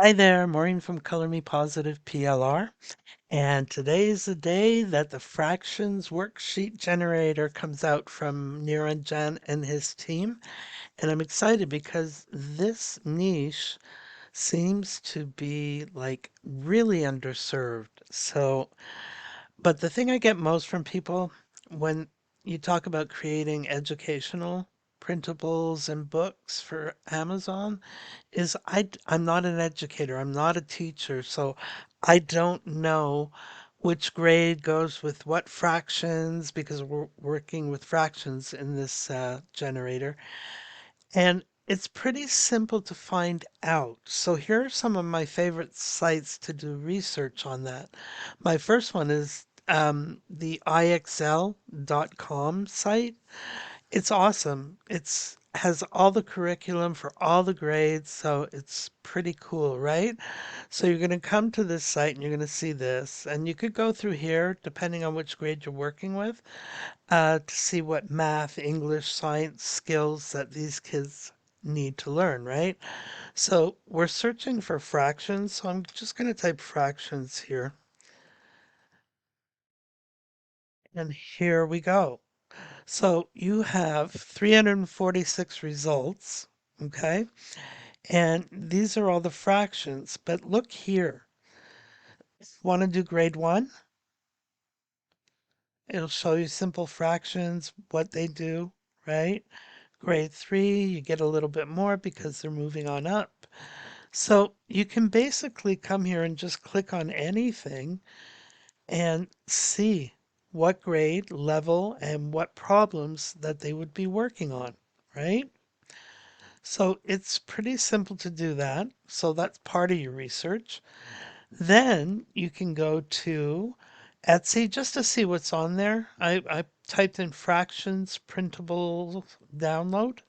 Hi there, Maureen from Color Me Positive PLR. And today is the day that the fractions worksheet generator comes out from Niranjan and his team. And I'm excited because this niche seems to be like really underserved. But the thing I get most from people when you talk about creating educational printables and books for Amazon is I'm not an educator, I'm not a teacher, so I don't know which grade goes with what fractions because we're working with fractions in this generator. And it's pretty simple to find out. So here are some of my favorite sites to do research on that. My first one is the IXL.com site. It's awesome. It's has all the curriculum for all the grades, so it's pretty cool, right? So you're going to come to this site and you're going to see this, and you could go through here depending on which grade you're working with, to see what math, English, science skills that these kids need to learn, right? So we're searching for fractions, so I'm just going to type fractions here, and here we go. So you have 346 results, okay? And these are all the fractions. But look here. Want to do grade one? It'll show you simple fractions, what they do, right? Grade three, you get a little bit more because they're moving on up. So you can basically come here and just click on anything and see what grade, level, and what problems that they would be working on, right? So it's pretty simple to do that. So that's part of your research. Then you can go to Etsy just to see what's on there. I typed in fractions printable download,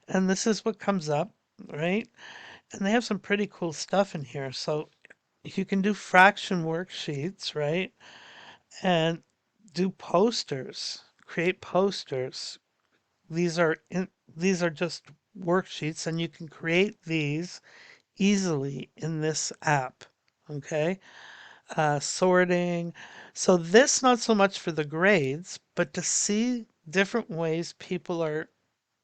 and this is what comes up, right? And they have some pretty cool stuff in here. So you can do fraction worksheets, right? And do posters, create posters. These are just worksheets, and you can create these easily in this app. Okay, sorting. So this not so much for the grades, but to see different ways people are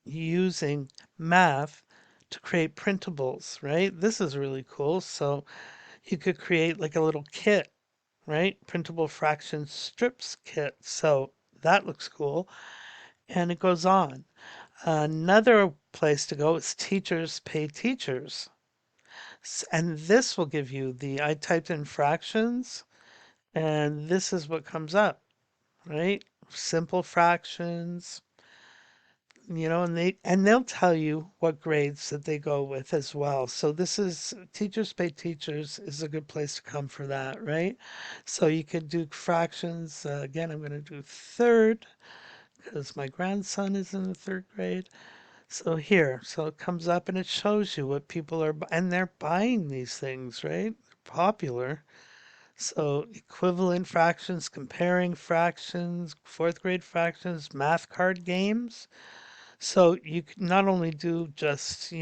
using math to create printables, right? This is really cool. So you could create like a little kit, right? Printable fraction strips kit. So that looks cool. And it goes on. Another place to go is teachers pay teachers. And this will give you I typed in fractions, and this is what comes up, right? Simple fractions, and they'll tell you what grades that they go with as well. So this is teachers pay teachers is a good place to come for that, right? So you could do fractions. Again, I'm going to do third because my grandson is in the third grade. So here, so it comes up and it shows you what people are, and they're buying these things, right? They're popular. So equivalent fractions, comparing fractions, fourth grade fractions, math card games. So you can not only do just,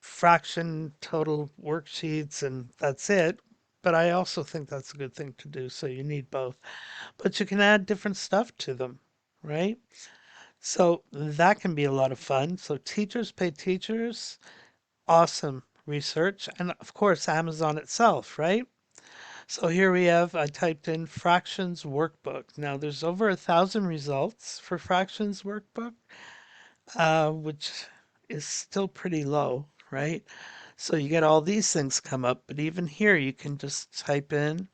fraction total worksheets and that's it, but I also think that's a good thing to do. So you need both, but you can add different stuff to them, right? So that can be a lot of fun. So teachers pay teachers, awesome research. And of course, Amazon itself, right? So here we have, I typed in fractions workbook. Now there's over 1,000 results for fractions workbook, which is still pretty low, right? So you get all these things come up, but even here you can just type in,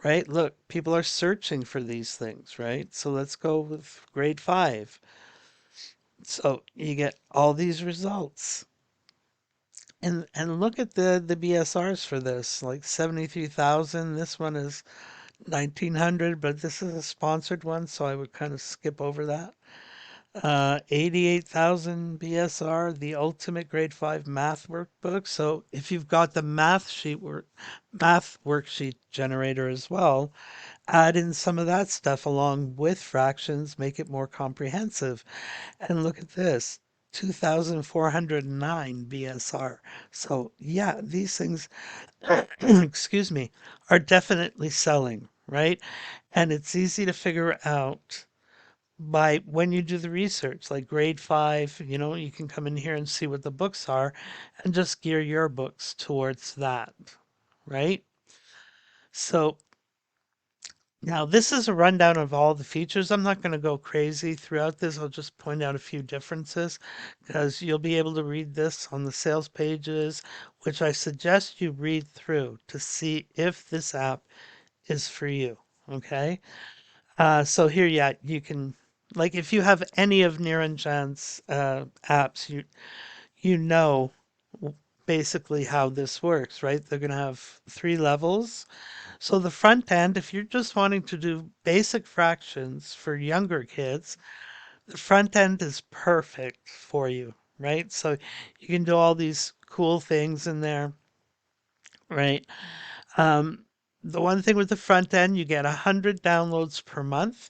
right? Look, people are searching for these things, right? So let's go with grade five. So you get all these results. And look at the BSRs for this, like 73,000. This one is 1,900, but this is a sponsored one, so I would kind of skip over that. 88,000 BSR, the ultimate grade 5 math workbook. So if you've got the math worksheet generator as well, add in some of that stuff along with fractions, make it more comprehensive. And look at this. 2,409 BSR. So yeah, these things, excuse me, are definitely selling, right? And it's easy to figure out by when you do the research, like grade five, you can come in here and see what the books are and just gear your books towards that, right? So now this is a rundown of all the features. I'm not going to go crazy throughout this. I'll just point out a few differences because you'll be able to read this on the sales pages, which I suggest you read through to see if this app is for you. Okay. So here, yeah, you can, like, if you have any of Niranjan's apps, you know basically how this works, right? They're going to have three levels. So the front end, if you're just wanting to do basic fractions for younger kids, the front end is perfect for you, right? So you can do all these cool things in there, right? Um, the one thing with the front end, you get 100 downloads per month,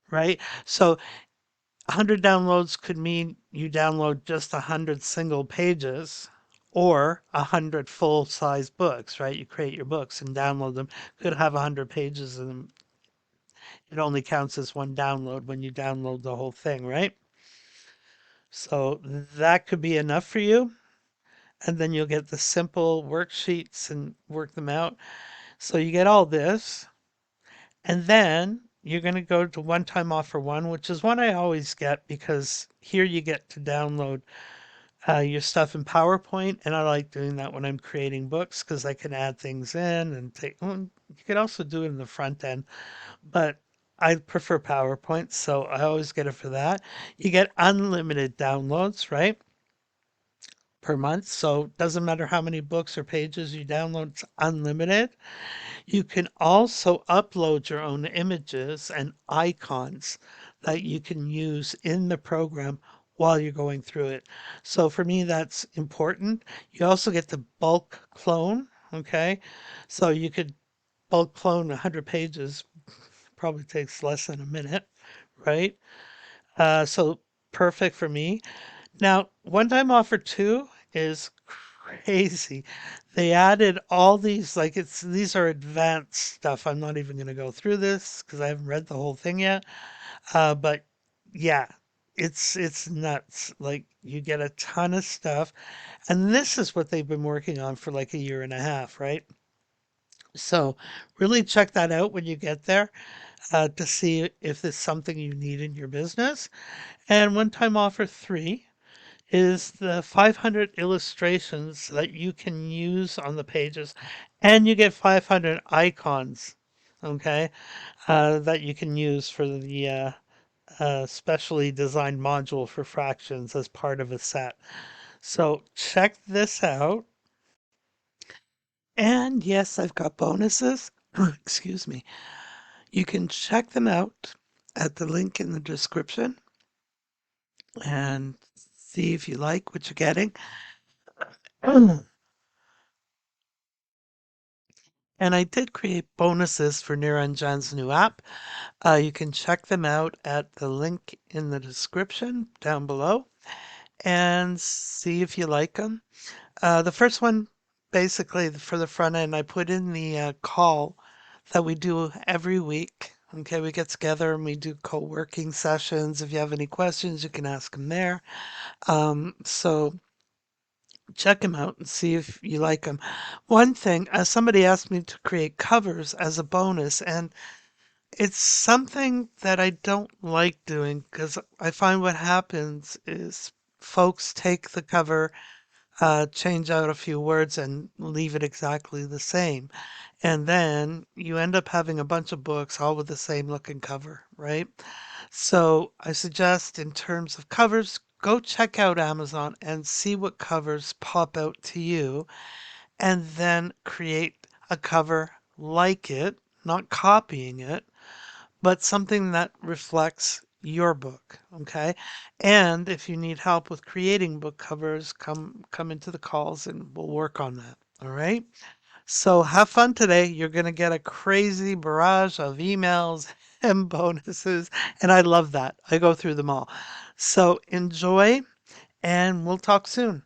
right? So 100 downloads could mean you download just 100 single pages or 100 full-size books, right? You create your books and download them. Could have 100 pages in them. It only counts as one download when you download the whole thing, right? So that could be enough for you. And then you'll get the simple worksheets and work them out. So you get all this. And then you're going to go to one time offer one, which is one I always get because here you get to download your stuff in PowerPoint. And I like doing that when I'm creating books because I can add things in and take, well, you could also do it in the front end, but I prefer PowerPoint. So I always get it for that. You get unlimited downloads, right? Per month. So it doesn't matter how many books or pages you download, it's unlimited. You can also upload your own images and icons that you can use in the program while you're going through it. So for me, that's important. You also get the bulk clone, okay? So you could bulk clone 100 pages, probably takes less than a minute, right? So perfect for me. Now, one time offer two is crazy. They added all these, like these are advanced stuff. I'm not even going to go through this because I haven't read the whole thing yet. But yeah, it's nuts. Like you get a ton of stuff, and this is what they've been working on for like a year and a half, right? So really check that out when you get there to see if it's something you need in your business. And one time offer three is the 500 illustrations that you can use on the pages, and you get 500 icons, okay, that you can use for the specially designed module for fractions as part of a set. So check this out. And yes, I've got bonuses. Excuse me. You can check them out at the link in the description and see if you like what you're getting. And I did create bonuses for Niranjan's new app. You can check them out at the link in the description down below and see if you like them. The first one, basically for the front end, I put in the call that we do every week. Okay, we get together and we do co-working sessions. If you have any questions, you can ask them there. So check them out and see if you like them. One thing, somebody asked me to create covers as a bonus, and it's something that I don't like doing because I find what happens is folks take the cover, change out a few words, and leave it exactly the same. And then you end up having a bunch of books all with the same looking cover, right? So I suggest, in terms of covers, go check out Amazon and see what covers pop out to you, and then create a cover like it, not copying it, but something that reflects your book, okay? And if you need help with creating book covers, come into the calls and we'll work on that. All right? So have fun today. You're going to get a crazy barrage of emails and bonuses. And I love that. I go through them all. So enjoy, and we'll talk soon.